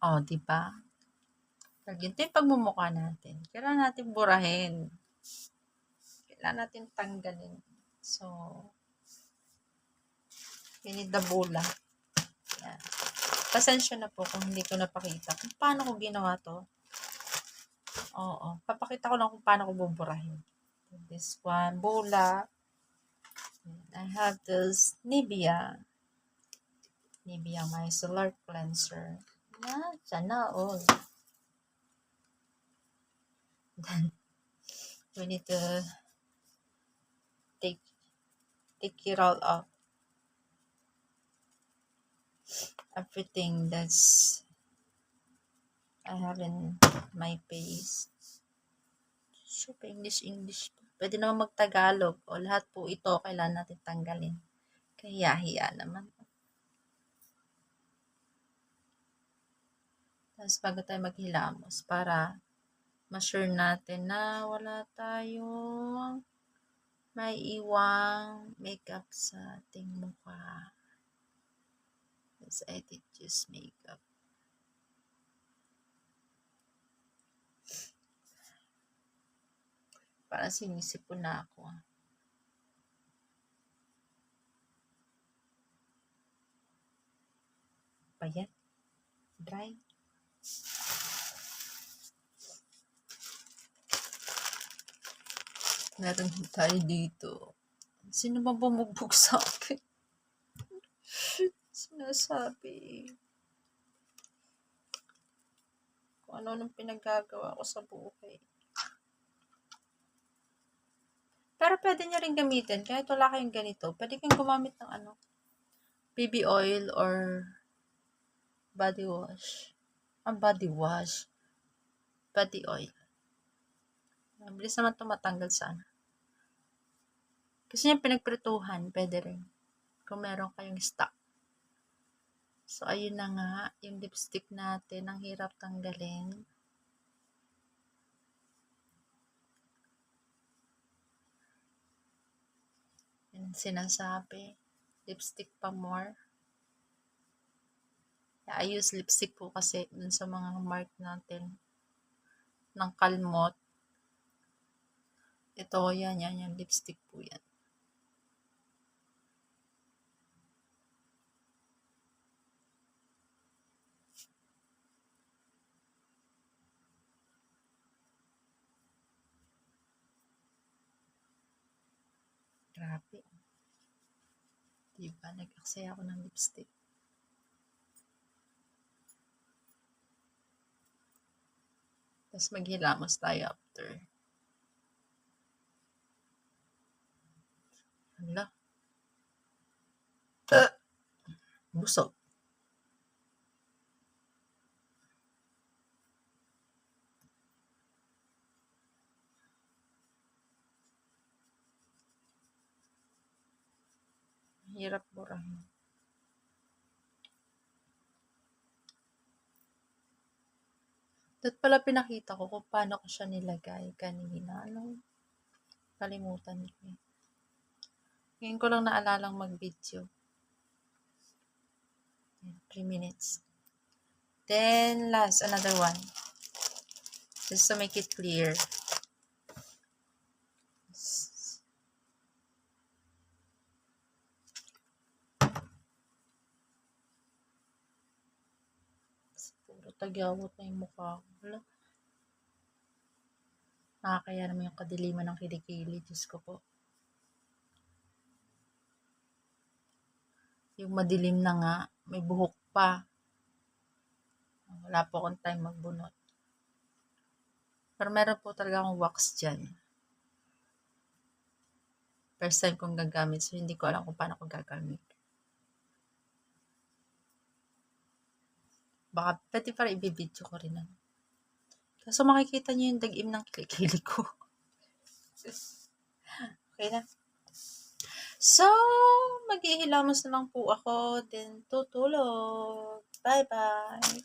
Oh, di ba? Ganito yung pagmumukha natin. Kailangan natin burahin. Kailangan natin tanggalin. So, we need the bula. Yan. Pasensya na po kung hindi ko napakita kung paano ko ginawa to. Oo. Papakita ko lang kung paano ko buburahin. This one, bula. I have this Nivea Micellar Cleanser. Sana all. Then, we need to take it all off. Everything that's I have in my face. So, English po. Pwede naman mag-Tagalog. O lahat po ito kailangan natin tanggalin. Kaya naman. Tapos bago tayo maghilamos para ma-sure natin na wala tayong may iwang makeup sa ating mukha. Yes, I did use makeup. Parang sinisipon na ako. Payat. Dry. Meron tayo dito. Sino ba bumugbog sa akin? Sinasabi. Kung ano nung pinagagawa ko sa buhay. Pero pwede nyo rin gamitin. Kahit wala kayong ganito, pwede kayong gumamit ng BB oil or body wash. Body wash. Body oil. Mabilis naman ito matanggal sana. Kasi yung pinagprituhan, pwede rin. Kung meron kayong stock. So, ayun na nga. Yung lipstick natin, ang hirap tanggalin. Yan sinasabi. Lipstick pa more. I use lipstick po kasi dun sa mga mark natin ng kalmot. Ito, yan, lipstick po yan. Grabe. Diba, nag-aksaya ako ng lipstick. Tapos maghilamos tayo after. Hala. Busog. Hirap burahin. Dapat pala pinakita ko kung paano ko siya nilagay kanina. Kalimutan ko eh. Ngayon ko lang naalalang mag-video. 3 minutes. Then, last, another one. Just to make it clear. Puro tagyawat na yung mukha ko. Wala. Nakakaya naman yung kadiliman ng kilikili. Diyos ko po. Yung madilim na nga, may buhok pa. Wala po akong time magbunot. Pero meron po talaga akong wax dyan. First time kong gagamit, so hindi ko alam kung paano ko gagamit. Baka pwede para i-video ko rin. Kaso makikita niyo yung dagim ng kilikili ko. Okay na. So, maghihilamos na lang po ako, then tutulog. Bye-bye!